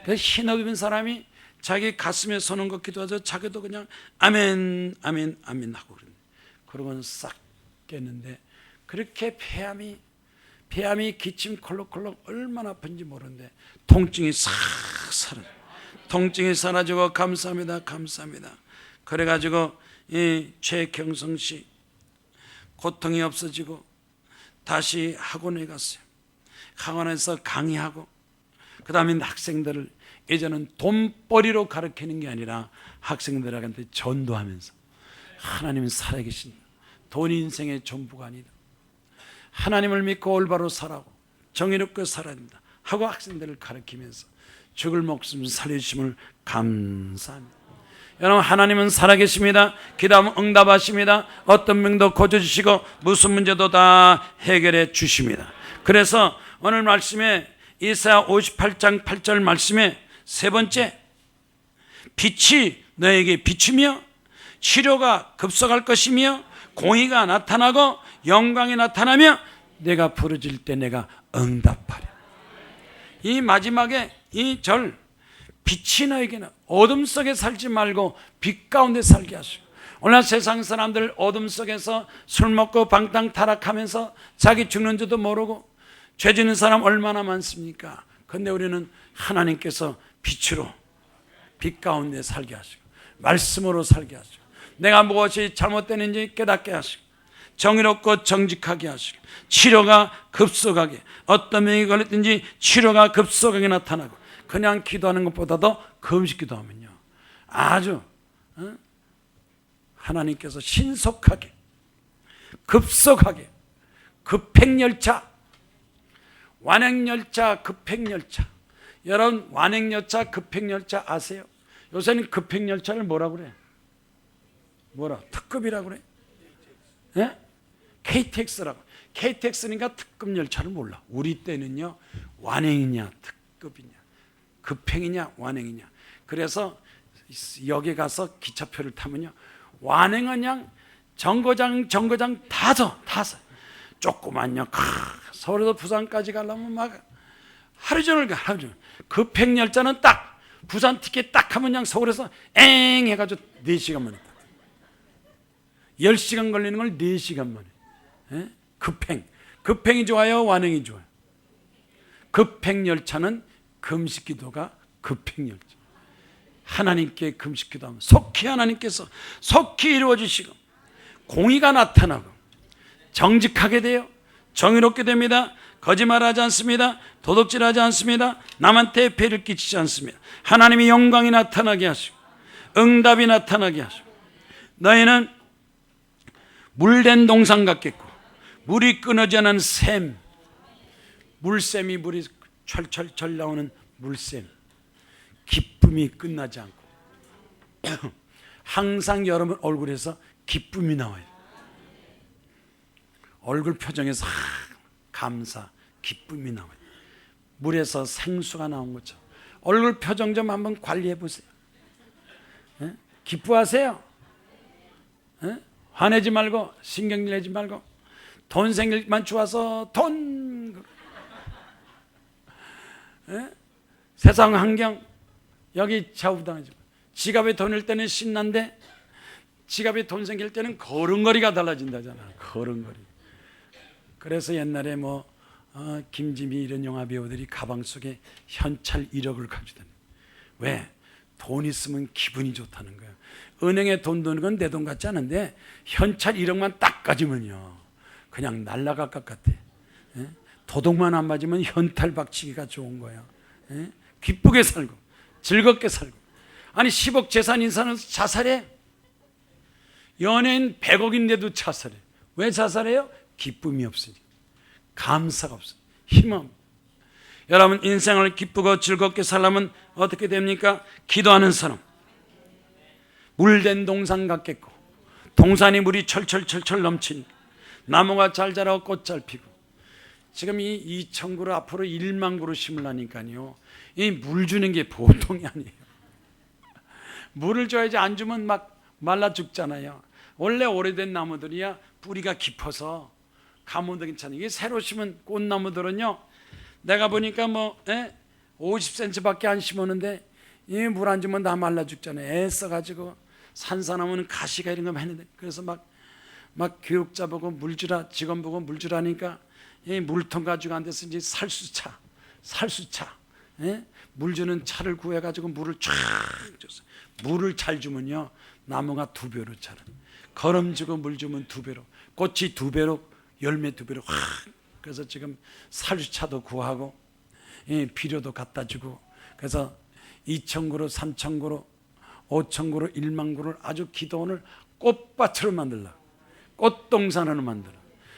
그래서 흰 옷 입은 사람이 자기 가슴에 손을 걷 기도하죠. 자기도 그냥 아멘 아멘 아멘 하고 그러는데, 그러고는 싹 깼는데, 그렇게 폐암이 기침 콜록콜록 얼마나 아픈지 모르는데 통증이 싹 사라지고 감사합니다. 그래가지고 이 최경성 씨 고통이 없어지고 다시 학원에 갔어요. 학원에서 강의하고 그 다음에 학생들을 이제는 돈벌이로 가르치는 게 아니라 학생들한테 전도하면서 하나님은 살아계신다. 돈이 인생의 전부가 아니다. 하나님을 믿고 올바로 살아고 정의롭게 살아야 된다 하고 학생들을 가르치면서 죽을 목숨 살려주심을 감사합니다. 여러분, 하나님은 살아계십니다. 기도하면 응답하십니다. 어떤 병도 고쳐주시고 무슨 문제도 다 해결해 주십니다. 그래서 오늘 말씀에 이사야 58장 8절 말씀에 세 번째, 빛이 너에게 비추며 치료가 급속할 것이며 공의가 나타나고 영광이 나타나며 내가 부르짖을 때 내가 응답하리라. 이 마지막에 이 절, 빛이 너에게는 어둠 속에 살지 말고 빛 가운데 살게 하시고, 오늘 세상 사람들 어둠 속에서 술 먹고 방탕 타락하면서 자기 죽는 줄도 모르고 죄 짓는 사람 얼마나 많습니까? 그런데 우리는 하나님께서 빛으로 빛 가운데 살게 하시고 말씀으로 살게 하시고 내가 무엇이 잘못되는지 깨닫게 하시고 정의롭고 정직하게 하시고 치료가 급속하게, 어떤 병이 걸렸든지 치료가 급속하게 나타나고, 그냥 기도하는 것보다도 금식 기도하면요 아주 하나님께서 신속하게 급속하게, 급행열차, 완행열차, 급행열차. 여러분, 완행열차, 급행열차 아세요? 요새는 급행열차를 뭐라 그래? 뭐라? 특급이라고 그래? 예? KTX라고. KTX니까 특급열차를 몰라. 우리 때는요 완행이냐 특급이냐 급행이냐 완행이냐. 그래서 역에 가서 기차표를 타면요 완행은 그냥 정거장 타서 조그만요 서울에서 부산까지 가려면 막 하루 종일 가. 하루 종일. 급행열차는 딱 부산 티켓 딱 하면 그냥 서울에서 엥 해가지고 4시간 만에 10시간 걸리는 걸 4시간 만에. 예? 급행이 좋아요 완행이 좋아요? 급행열차는 금식기도가 급행열차. 하나님께 금식기도하면 속히 하나님께서 속히 이루어지시고 공의가 나타나고 정직하게 돼요. 정의롭게 됩니다. 거짓말하지 않습니다. 도둑질하지 않습니다. 남한테 배를 끼치지 않습니다. 하나님의 영광이 나타나게 하시고 응답이 나타나게 하시고, 너희는 물된 동상 같겠고 물이 끊어지 않은 샘, 물샘이 물이 철철철 나오는 물샘, 기쁨이 끝나지 않고 항상 여러분 얼굴에서 기쁨이 나와요. 얼굴 표정에서 감사, 기쁨이 나와요. 물에서 생수가 나온 것처럼 얼굴 표정 좀 한번 관리해 보세요. 예? 기뻐하세요. 예? 화내지 말고 신경 내지 말고 돈 생길만 좋아서 돈. 예? 세상 환경 여기 좌우당하지. 지갑에 돈일 때는 신난데 지갑에 돈 생길 때는 걸음걸이가 달라진다잖아. 걸음걸이. 그래서 옛날에 김지미 이런 영화 배우들이 가방 속에 현찰 1억을 가지고 다녀. 왜? 돈 있으면 기분이 좋다는 거예요. 은행에 돈 드는 건 내 돈 같지 않은데 현찰 1억만 딱 가지면요 그냥 날라갈 것 같아. 예? 도둑만 안 맞으면 현찰 박치기가 좋은 거예요. 예? 기쁘게 살고 즐겁게 살고. 아니 10억 재산 인사는 자살해. 연예인 100억인데도 자살해. 왜 자살해요? 기쁨이 없으니, 감사가 없으니, 희망. 여러분, 인생을 기쁘고 즐겁게 살려면 어떻게 됩니까? 기도하는 사람 물된 동산 같겠고, 동산이 물이 철철철철 넘치니까 나무가 잘 자라고 꽃 잘 피고. 지금 이 2,000그루 앞으로 1만 그루 심으려니까요 이 물 주는 게 보통이 아니에요. 물을 줘야지, 안 주면 막 말라 죽잖아요. 원래 오래된 나무들이야 뿌리가 깊어서 가뭄도 괜찮아요. 이게 새로 심은 꽃나무들은요 내가 보니까 50cm밖에 안 심었는데 이 물 안 주면 다 말라 죽잖아요. 애써가지고 산사나무는 가시가 이런 거 했는데, 그래서 막 교육자 보고 물 주라, 직원 보고 물 주라니까 이 물통 가지고 안 돼서 이제 살수차 예? 물 주는 차를 구해가지고 물을 쫙 줬어요. 물을 잘 주면요 나무가 2배로 자라. 거름 주고 물 주면 2배로, 꽃이 2배로, 열매 2배로 확. 그래서 지금 살주차도 구하고 비료도 갖다 주고, 그래서 2,000그루, 3,000그루, 5,000그루, 1만 그루를 아주 기도원을 꽃밭으로 만들라. 꽃동산으로 만들어.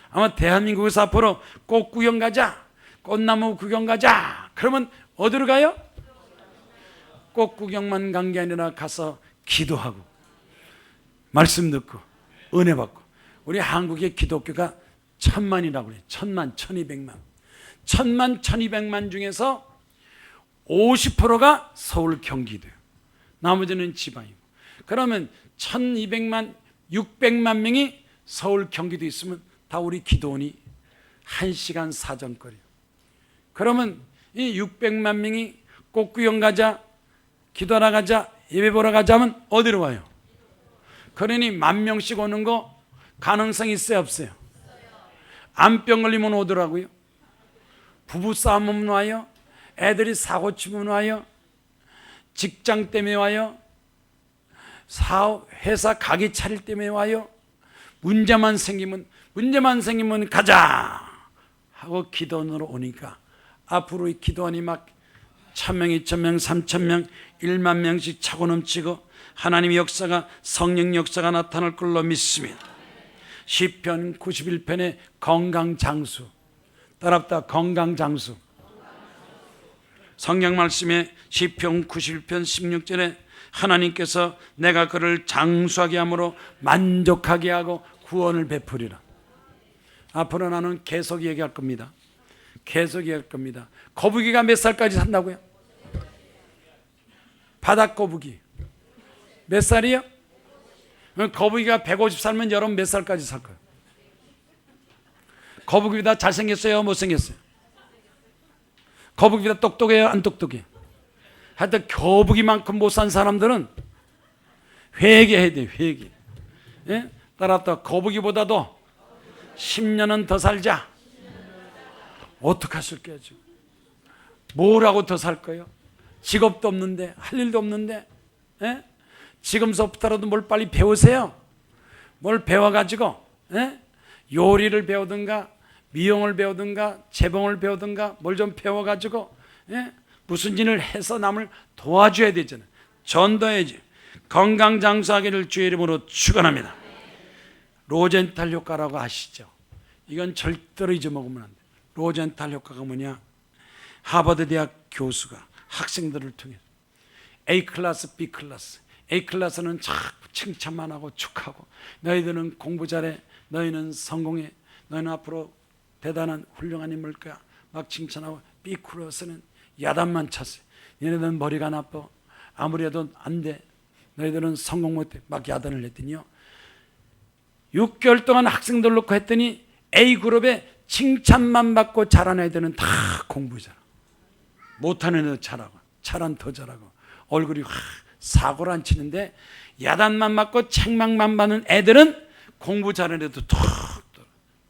아마 대한민국에서 앞으로 꽃 구경 가자, 꽃나무 구경 가자 그러면 어디로 가요? 꽃 구경만 간 게 아니라 가서 기도하고 말씀 듣고 은혜 받고. 우리 한국의 기독교가 1,000만이라고 그래요. 1,000만, 1,200만. 1,000만, 1,200만 중에서 50%가 서울, 경기도예요. 나머지는 지방이고. 그러면 1,200만, 600만 명이 서울, 경기도에 있으면 다 우리 기도원이 1시간 사정거리예요. 그러면 이 600만 명이 꽃구경 가자, 기도하러 가자, 예배 보러 가자 하면 어디로 와요? 그러니 10,000명씩 오는 거 가능성이 있어요, 없어요? 암병 걸리면 오더라고요. 부부싸움 오면 와요. 애들이 사고 치면 와요. 직장 때문에 와요. 사업, 회사 가게 차릴 때문에 와요. 문제만 생기면 가자 하고 기도원으로 오니까 앞으로 이 기도원이 막 1,000명, 2,000명, 3,000명, 10,000명씩 차고 넘치고 하나님의 역사가, 성령 역사가 나타날 걸로 믿습니다. 시편 91편의 건강장수, 따라합다. 건강장수. 성경 말씀에 시편 91편 16절에 하나님께서 내가 그를 장수하게 함으로 만족하게 하고 구원을 베푸리라. 앞으로 나는 계속 얘기할 겁니다. 계속 얘기할 겁니다. 거북이가 몇 살까지 산다고요? 바닥 거북이 몇 살이요? 거북이가 150 살면 여러분 몇 살까지 살 거예요? 거북이보다 잘생겼어요? 못생겼어요? 거북이보다 똑똑해요? 안 똑똑해요? 하여튼 거북이만큼 못 산 사람들은 회개해야 돼요. 회개. 예? 따라서 거북이보다도 10년은 더 살자. 어떡하실 거예요 지금? 뭐라고 더 살 거예요? 직업도 없는데, 할 일도 없는데, 예? 지금서부터라도 뭘 빨리 배우세요. 뭘 배워가지고 요리를 배우든가 미용을 배우든가 재봉을 배우든가 뭘 좀 배워가지고 무슨 일을 해서 남을 도와줘야 되잖아요. 전도해야지. 건강장수하기를 주의 이름으로 축원합니다. 로젠탈 효과라고 아시죠? 이건 절대로 잊어먹으면 안 돼요. 로젠탈 효과가 뭐냐? 하버드 대학 교수가 학생들을 통해서 A클래스, B클래스, A클래스는 자꾸 칭찬만 하고 축하고 너희들은 공부 잘해, 너희는 성공해, 너희는 앞으로 대단한 훌륭한 인물 거야 막 칭찬하고, B클래스는 야단만 쳤어요. 얘네들은 머리가 나빠, 아무리 해도 안 돼, 너희들은 성공 못해 막 야단을 했더니요 6개월 동안 학생들 놓고 했더니 A그룹에 칭찬만 받고 잘하는 애들은 다 공부 잘하고, 못하는 애들 잘하고, 잘한 더 잘하고, 얼굴이 사고를 안 치는데 야단만 맞고 책망만 받는 애들은 공부 잘하는 애도 툭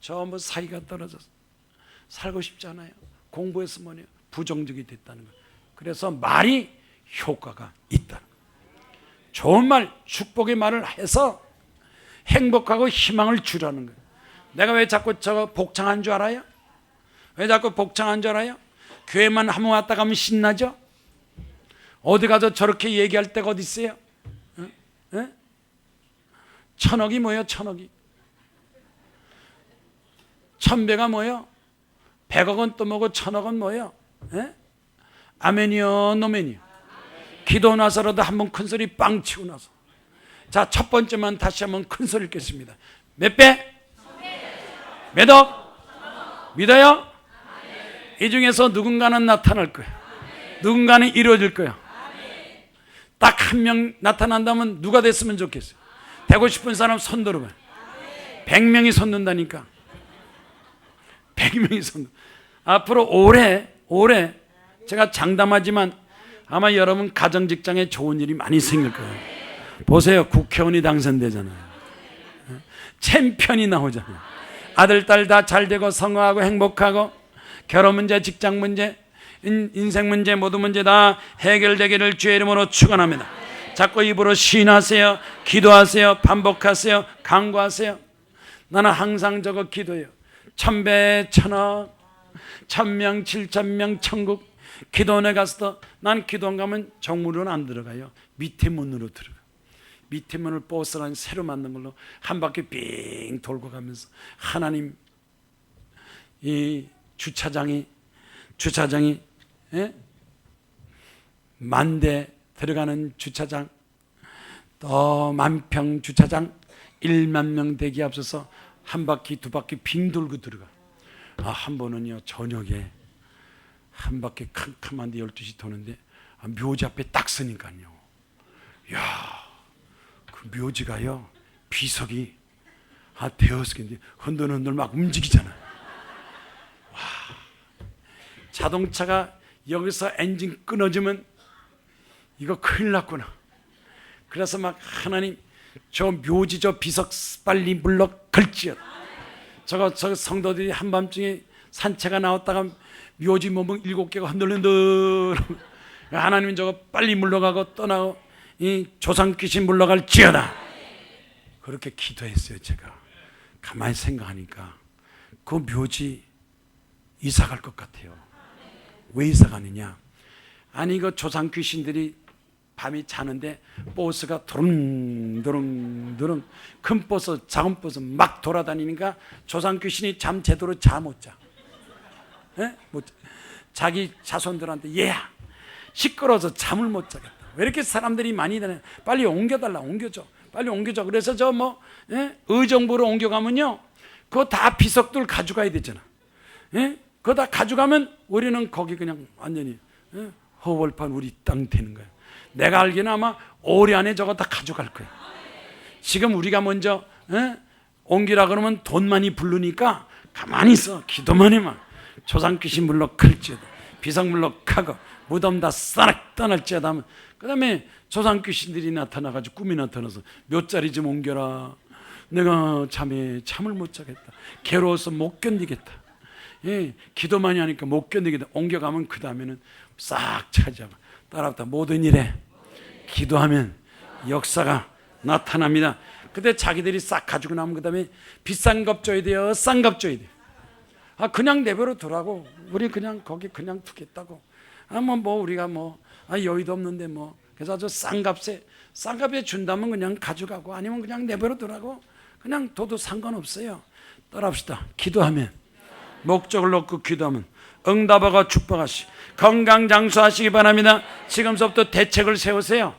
전부 사이가 떨어져서 살고 싶지 않아요. 공부해서 뭐냐? 부정적이 됐다는 거예요. 그래서 말이 효과가 있다는 거예요. 좋은 말, 축복의 말을 해서 행복하고 희망을 주라는 거예요. 내가 왜 자꾸 저거 복창한 줄 알아요? 왜 자꾸 복창한 줄 알아요? 교회만 한번 왔다 가면 신나죠? 어디 가서 저렇게 얘기할 데가 어디 있어요? 1,000억이 뭐예요? 1,000억이 1,000배가 뭐예요? 100억은 또 뭐고 1,000억은 뭐예요? 아멘이요, 노멘이요. 기도 나서라도 한번 큰 소리 빵 치고 나서. 자, 첫 번째만 다시 한번 큰 소리 읽겠습니다. 몇 배? 몇 억? 믿어요? 이 중에서 누군가는 나타날 거예요. 누군가는 이루어질 거예요. 딱 한 명 나타난다면 누가 됐으면 좋겠어요? 되고 싶은 사람 손 들어봐요. 100명이 손든다니까. 100명이 손. 앞으로 올해 제가 장담하지만 아마 여러분 가정 직장에 좋은 일이 많이 생길 거예요. 보세요. 국회의원이 당선되잖아요. 챔피언이 나오잖아요. 아들, 딸 다 잘 되고 성공하고 행복하고 결혼 문제, 직장 문제, 인생 문제 모든 문제 다 해결되기를 주의 이름으로 축원합니다. 자꾸 입으로 시인하세요. 기도하세요. 반복하세요. 간구하세요. 나는 항상 저거 기도해요. 1000배 천억 1000명 7000명 천국. 기도원에 가서도 난 기도원 가면 정문으로는 안 들어가요. 밑에 문으로 들어가. 밑에 문을 버스라는 새로 만든 걸로 한 바퀴 빙 돌고 가면서 하나님 이 주차장이 예? 만대 들어가는 주차장 또 만평 주차장 1만 명 되기 앞서서 한 바퀴 두 바퀴 빙 돌고 들어가. 한 번은요 저녁에 한 바퀴 캄캄한데 12시 도는데 묘지 앞에 딱 서니까요. 야, 그 묘지가요 비석이 대여섯 개인데 흔들흔들 막 움직이잖아요. 와, 자동차가 여기서 엔진 끊어지면 이거 큰일 났구나. 그래서 막 하나님 저 묘지 저 비석 빨리 물러 걸지어다. 저거 성도들이 한밤중에 산책가 나왔다가 묘지 몸은 7개가 흔들흔들 하나님 저거 빨리 물러가고 떠나고 이 조상 귀신 물러갈지어다. 그렇게 기도했어요. 제가 가만히 생각하니까 그 묘지 이사 갈 것 같아요. 왜 이사 가느냐? 아니 그 조상 귀신들이 밤이 자는데 버스가 도릉도릉도릉 큰 버스 작은 버스 막 돌아다니니까 조상 귀신이 잠 제대로 못 자. 예? 자기 자손들한테 얘야 시끄러워서 잠을 못 자겠다. 왜 이렇게 사람들이 많이 다녀? 빨리 옮겨달라. 옮겨줘. 빨리 옮겨줘. 그래서 저 의정부로 옮겨가면요 그거 다 비석들 가져가야 되잖아. 예? 그거 다 가져가면 우리는 거기 그냥 완전히 허벌판 우리 땅 되는 거야. 내가 알기는 아마 올해 안에 저거 다 가져갈 거야. 지금 우리가 먼저 옮기라 그러면 돈 많이 부르니까 가만히 있어. 기도만 해만. 조상 귀신 물러갈지어다. 비석 물러가고 무덤 다 싸락 떠날지어다 하면 그 다음에 조상 귀신들이 나타나가지고 꿈이 나타나서 몇 자리 좀 옮겨라. 내가 잠을 못 자겠다. 괴로워서 못 견디겠다. 예, 기도 많이 하니까 못 견디겠다. 옮겨가면 그 다음에는 싹 차지하고 따라붙다. 모든 일에 기도하면 역사가 나타납니다. 그때 자기들이 싹 가지고 나면 그 다음에 비싼 값 줘야 돼요. 싼 값 줘야 돼요. 그냥 내버려 두라고. 우리 그냥 거기 그냥 두겠다고. 우리가 여의도 없는데 그래서 아주 싼 값에 준다면 그냥 가져가고 아니면 그냥 내버려 두라고. 그냥 둬도 상관없어요. 따라합시다. 기도하면 목적을 놓고 기도하면 응답하고 축복하시 건강 장수하시기 바랍니다. 지금서부터 대책을 세우세요.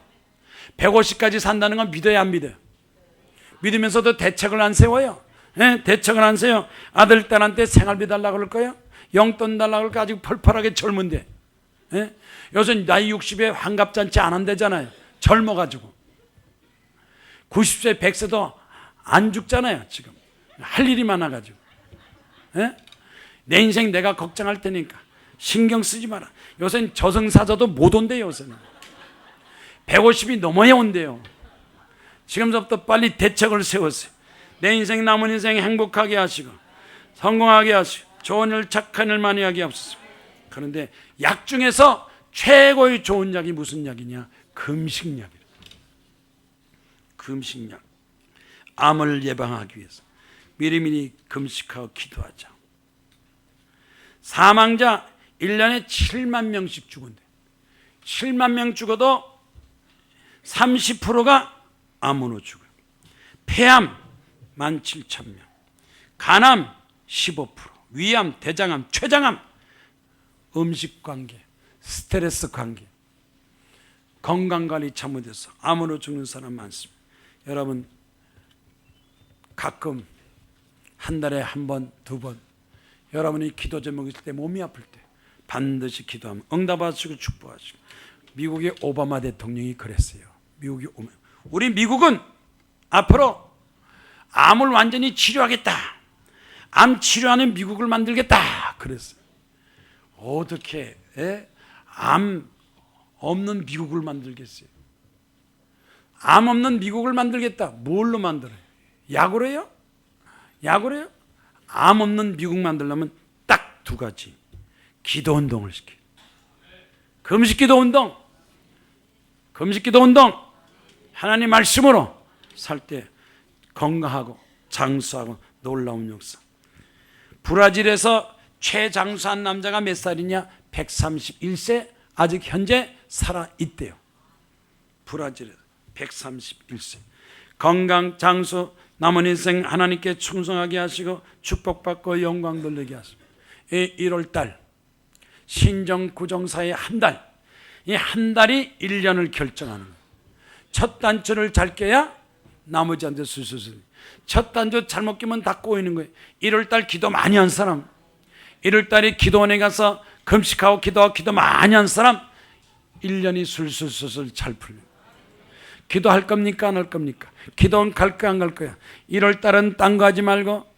150까지 산다는 건 믿어야 안 믿어요? 믿으면서도 대책을 안 세워요. 예? 대책을 안 세요. 아들 딸한테 생활비 달라고 그럴 거예요? 용돈 달라고 그럴 거 아직 펄펄하게 젊은데. 예? 요즘 나이 60에 환갑잔치 안 한대잖아요. 젊어가지고 90세 100세도 안 죽잖아요. 지금 할 일이 많아가지고. 예? 내 인생 내가 걱정할 테니까 신경 쓰지 마라. 요새는 저승사자도 못 온대요. 요새는 150이 넘어야 온대요. 지금부터 빨리 대책을 세우세요. 내 인생 남은 인생 행복하게 하시고 성공하게 하시고 좋은 일 착한 일 많이 하게 하옵소서. 그런데 약 중에서 최고의 좋은 약이 무슨 약이냐? 금식약이에요. 금식약. 암을 예방하기 위해서 미리미리 금식하고 기도하자. 사망자 1년에 7만 명씩 죽은대. 7만 명 죽어도 30%가 암으로 죽어요. 폐암 17,000명, 간암 15%, 위암, 대장암, 췌장암, 음식 관계, 스트레스 관계, 건강관리 잘못해서 암으로 죽는 사람 많습니다. 여러분 가끔 한 달에 한 번, 두 번 여러분이 기도 제목이 있을 때 몸이 아플 때 반드시 기도하면 응답하시고 축복하시고. 미국의 오바마 대통령이 그랬어요. 우리 미국은 앞으로 암을 완전히 치료하겠다. 암 치료하는 미국을 만들겠다. 그랬어요. 어떻게 암 없는 미국을 만들겠어요? 암 없는 미국을 만들겠다. 뭘로 만들어요? 약으로 해요? 약으로 해요? 암 없는 미국 만들려면 딱 두 가지. 기도 운동을 시켜요. 금식기도 운동, 금식기도 운동, 하나님 말씀으로 살 때 건강하고 장수하고 놀라운 역사. 브라질에서 최장수한 남자가 몇 살이냐? 131세, 아직 현재 살아있대요. 브라질에서 131세. 건강 장수, 남은 인생 하나님께 충성하게 하시고 축복받고 영광 돌리게 하십니다. 1월달 신정 구정사의 한 달, 이 한 달이 1년을 결정하는 거예요. 첫 단추를 잘 껴야 나머지한테 술술술. 첫 단추 잘못 끼면 다 꼬이는 거예요. 1월달 기도 많이 한 사람, 1월달에 기도원에 가서 금식하고 기도하고 기도 많이 한 사람 1년이 술술술술 잘 풀려요. 기도할 겁니까? 안 할 겁니까? 기도원 갈 거야 안 갈 거야? 1월달은 딴 거 하지 말고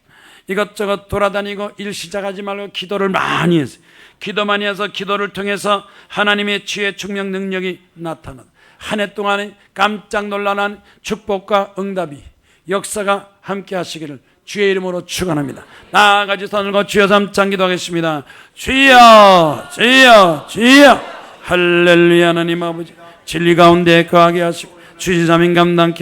이것저것 돌아다니고 일 시작하지 말고 기도를 많이 했어요. 기도 많이 해서 기도를 통해서 하나님의 지혜 충명 능력이 나타난다. 한 해 동안에 깜짝 놀라는 축복과 응답이 역사가 함께 하시기를 주의 이름으로 축원합니다. 나아가지 손을 들고 주여 삼창 기도하겠습니다. 주여 주여 주여. 할렐루야. 하나님 아버지 진리 가운데 거하게 하시고 주지자민 감당케